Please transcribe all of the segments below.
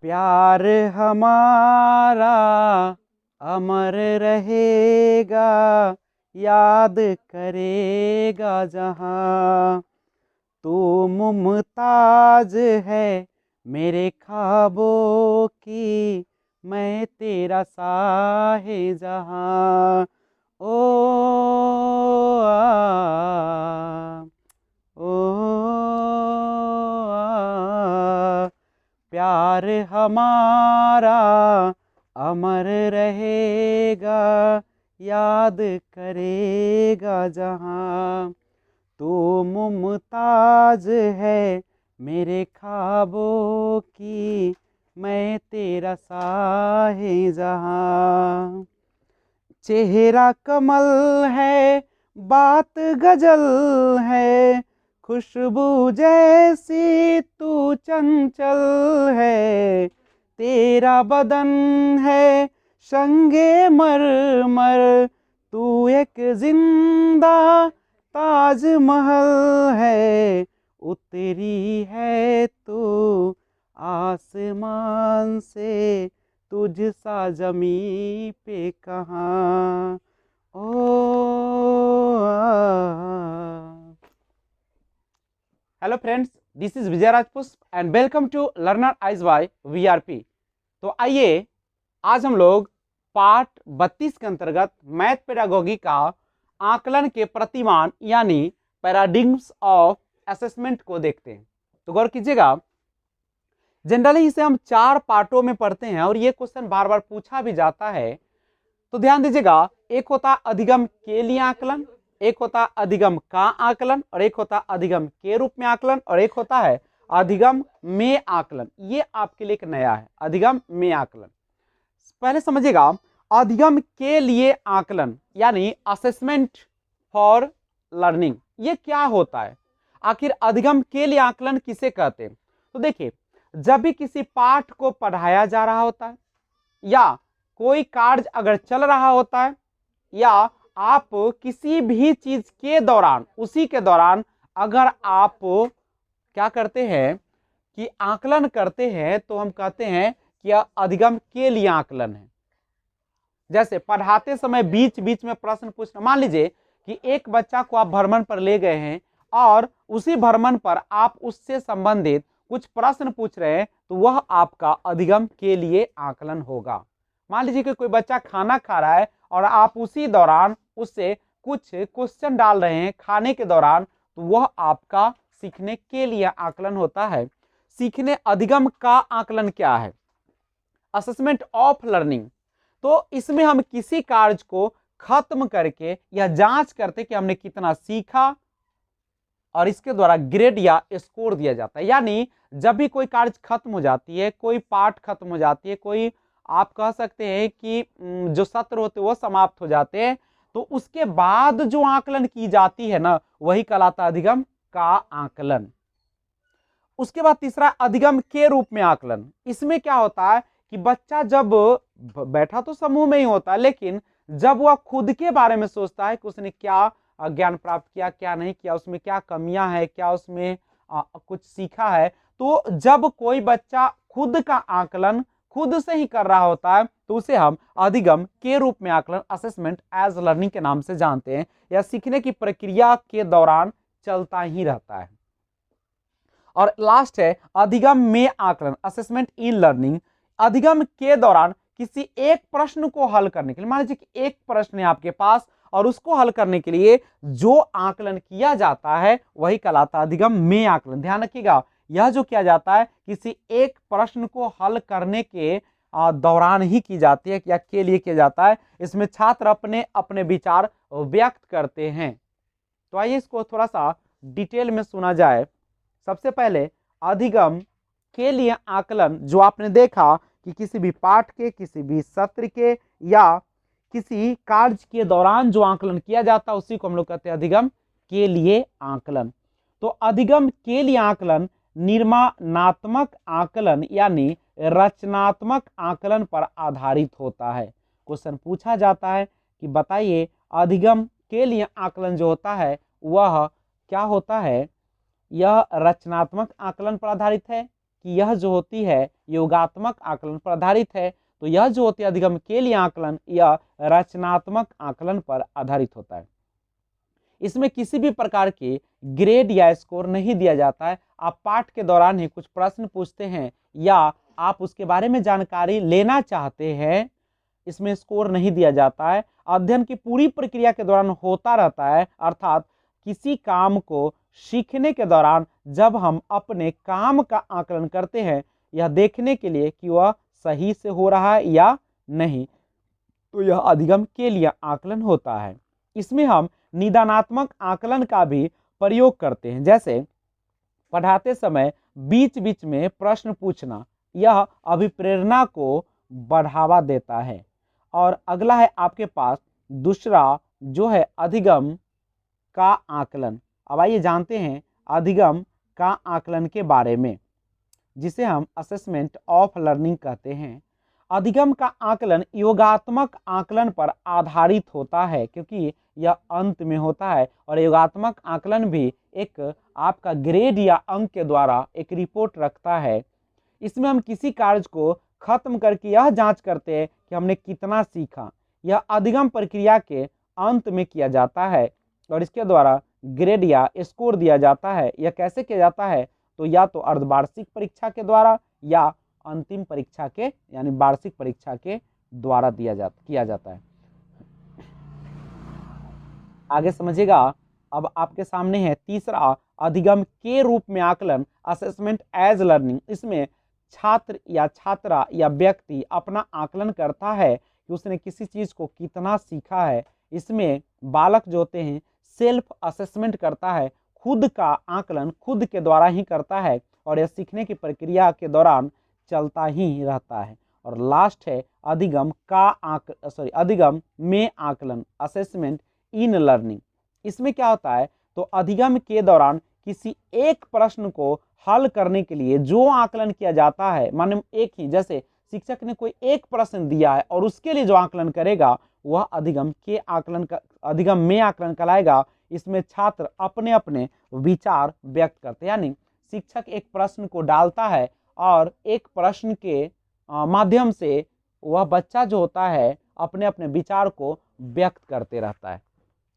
प्यार हमारा अमर रहेगा, याद करेगा जहां। तू मुमताज है मेरे ख्वाबों की, मैं तेरा साहे जहां। ओ आ, ओ आ, प्यार हमारा अमर रहेगा, याद करेगा जहां। तू मुमताज है मेरे ख्वाबों की, मैं तेरा साहे जहां। चेहरा कमल है, बात गजल है, खुशबू जैसी तू चंचल है। तेरा बदन है संगे मरमर, तू एक जिंदा ताजमहल है। उतरी है तू आसमान से, तुझ सा जमी पे कहाँ। Hello friends, this is Vijay Rajpushp and welcome to Learner Eyes by VRP. तो आइए आज हम लोग पार्ट 32 के अंतर्गत मैथ पेडागोगी का आकलन के प्रतिमान यानी पैराडिग्म्स ऑफ असेसमेंट को देखते हैं। तो गौर कीजिएगा, जनरली इसे हम 4 पार्टों में पढ़ते हैं और ये क्वेश्चन बार बार पूछा भी जाता है। तो ध्यान दीजिएगा, एक होता अधिगम के लिए आकलन, एक होता अधिगम का आकलन, और एक होता अधिगम के रूप में आकलन, और एक होता है अधिगम में आकलन। ये आपके लिए एक नया है, अधिगम में आकलन। पहले समझिएगा, अधिगम के लिए आकलन यानी असेसमेंट फॉर लर्निंग, ये क्या होता है? आखिर अधिगम के लिए आकलन किसे कहते हैं? तो देखिए, जब भी किसी पाठ को पढ़ाया जा रहा होता है या कोई कार्य अगर चल रहा होता है या आप किसी भी चीज के दौरान, उसी के दौरान अगर आप क्या करते हैं कि आकलन करते हैं, तो हम कहते हैं कि यह अधिगम के लिए आकलन है। जैसे पढ़ाते समय बीच बीच में प्रश्न पूछना, मान लीजिए कि एक बच्चा को आप भ्रमण पर ले गए हैं और उसी भ्रमण पर आप उससे संबंधित कुछ प्रश्न पूछ रहे हैं, तो वह आपका अधिगम के लिए आकलन होगा। मान लीजिए कि कोई बच्चा खाना खा रहा है और आप उसी दौरान उससे कुछ क्वेश्चन डाल रहे हैं खाने के दौरान, तो वह आपका सीखने के लिए आकलन होता है। सीखने अधिगम का आकलन क्या है? Assessment of learning. तो इसमें हम किसी कार्य को खत्म करके या जांच करते कि हमने कितना सीखा और इसके द्वारा ग्रेड या स्कोर दिया जाता है। यानी जब भी कोई कार्य खत्म हो जाती है, कोई पाठ खत्म हो जाती है, कोई आप कह सकते हैं कि जो सत्र होते हैं वो समाप्त हो जाते हैं, तो उसके बाद जो आकलन की जाती है ना, वही कहलाता है अधिगम का आकलन। उसके बाद तीसरा अधिगम के रूप में आकलन। इसमें क्या होता है कि बच्चा जब बैठा तो समूह में ही होता है, लेकिन जब वह खुद के बारे में सोचता है कि उसने क्या ज्ञान प्राप्त किया, क्या नहीं किया, उसमें क्या कमियां हैं, क्या उसमें कुछ सीखा है, तो जब कोई बच्चा खुद का आकलन खुद से ही कर रहा होता है, तो उसे हम अधिगम के रूप में आकलन, असेसमेंट एज लर्निंग के नाम से जानते हैं। यह सीखने की प्रक्रिया के दौरान चलता ही रहता है। और लास्ट है अधिगम में आकलन, असेसमेंट इन लर्निंग। अधिगम के दौरान किसी एक प्रश्न को हल करने के लिए, मान लीजिए कि एक प्रश्न है आपके पास और उसको हल करने के लिए जो आकलन किया जाता है वही कहलाता है अधिगम में आकलन। ध्यान रखिएगा, यह जो किया जाता है किसी एक प्रश्न को हल करने के दौरान ही की जाती है या के लिए किया जाता है। इसमें छात्र अपने अपने विचार व्यक्त करते हैं। तो आइए इसको थोड़ा सा डिटेल में सुना जाए। सबसे पहले अधिगम के लिए आकलन, जो आपने देखा कि किसी भी पाठ के, किसी भी सत्र के या किसी कार्य के दौरान जो आकलन किया जाता है उसी को हम लोग कहते हैं अधिगम के लिए आकलन। तो अधिगम के लिए आकलन निर्माणात्मक आकलन यानी रचनात्मक आकलन पर आधारित होता है। क्वेश्चन पूछा जाता है कि बताइए अधिगम के लिए आकलन जो होता है वह क्या होता है? यह रचनात्मक आकलन पर आधारित है कि यह जो होती है योगात्मक आकलन पर आधारित है, तो यह जो होती है अधिगम के लिए आकलन यह रचनात्मक आकलन पर आधारित होता है। इसमें किसी भी प्रकार के ग्रेड या स्कोर नहीं दिया जाता है। आप पाठ के दौरान ही कुछ प्रश्न पूछते हैं या आप उसके बारे में जानकारी लेना चाहते हैं, इसमें स्कोर नहीं दिया जाता है। अध्ययन की पूरी प्रक्रिया के दौरान होता रहता है, अर्थात किसी काम को सीखने के दौरान जब हम अपने काम का आकलन करते हैं यह देखने के लिए कि वह सही से हो रहा है या नहीं, तो यह अधिगम के लिए आकलन होता है। इसमें हम निदानात्मक आकलन का भी प्रयोग करते हैं, जैसे पढ़ाते समय बीच बीच में प्रश्न पूछना, यह अभिप्रेरणा को बढ़ावा देता है। और अगला है आपके पास दूसरा जो है अधिगम का आकलन। अब आइए जानते हैं अधिगम का आकलन के बारे में, जिसे हम असेसमेंट ऑफ लर्निंग कहते हैं। अधिगम का आकलन योगात्मक आकलन पर आधारित होता है, क्योंकि यह अंत में होता है और योगात्मक आकलन भी एक आपका ग्रेड या अंक के द्वारा एक रिपोर्ट रखता है। इसमें हम किसी कार्य को खत्म करके यह जांच करते हैं कि हमने कितना सीखा। यह अधिगम प्रक्रिया के अंत में किया जाता है और इसके द्वारा ग्रेड या स्कोर दिया जाता है। यह कैसे किया जाता है, तो या तो अर्धवार्षिक परीक्षा के द्वारा या अंतिम परीक्षा के यानी वार्षिक परीक्षा के द्वारा किया जाता है। आगे समझिएगा। अब आपके सामने है तीसरा अधिगम के रूप में आकलन, असेसमेंट एज लर्निंग। इसमें छात्र या छात्रा या व्यक्ति अपना आकलन करता है कि उसने किसी चीज को कितना सीखा है। इसमें बालक जो होते हैं सेल्फ असेसमेंट करता है, खुद का आकलन खुद के द्वारा ही करता है और यह सीखने की प्रक्रिया के दौरान चलता ही रहता है। और लास्ट है अधिगम अधिगम में आकलन, असेसमेंट इन लर्निंग। इसमें क्या होता है, तो अधिगम के दौरान किसी एक प्रश्न को हल करने के लिए जो आकलन किया जाता है, माने एक ही, जैसे शिक्षक ने कोई एक प्रश्न दिया है और उसके लिए जो आकलन करेगा वह अधिगम में आकलन कहलाएगा। इसमें छात्र अपने अपने विचार व्यक्त करते हैं, यानी शिक्षक एक प्रश्न को डालता है और एक प्रश्न के माध्यम से वह बच्चा जो होता है अपने अपने विचार को व्यक्त करते रहता है।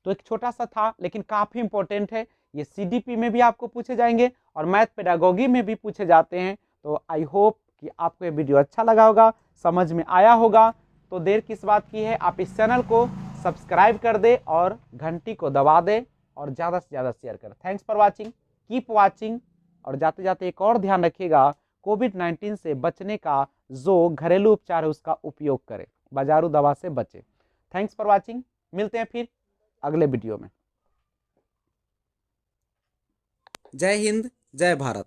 तो एक छोटा सा था लेकिन काफी इंपॉर्टेंट है। ये सीडीपी में भी आपको पूछे जाएंगे और मैथ पेडागोगी में भी पूछे जाते हैं। तो आई होप कि आपको ये वीडियो अच्छा लगा होगा, समझ में आया होगा। तो देर किस बात की है, आप इस चैनल को सब्सक्राइब कर दे और घंटी को दबा दे और ज़्यादा से ज़्यादा शेयर करें। Thanks for watching, keep watching. और जाते जाते एक और ध्यान रखिएगा, कोविड-19 से बचने का जो घरेलू उपचार है उसका उपयोग करें, बाजारू दवा से बचे। थैंक्स फॉर वॉचिंग, मिलते हैं फिर अगले वीडियो में। जय हिंद, जय भारत।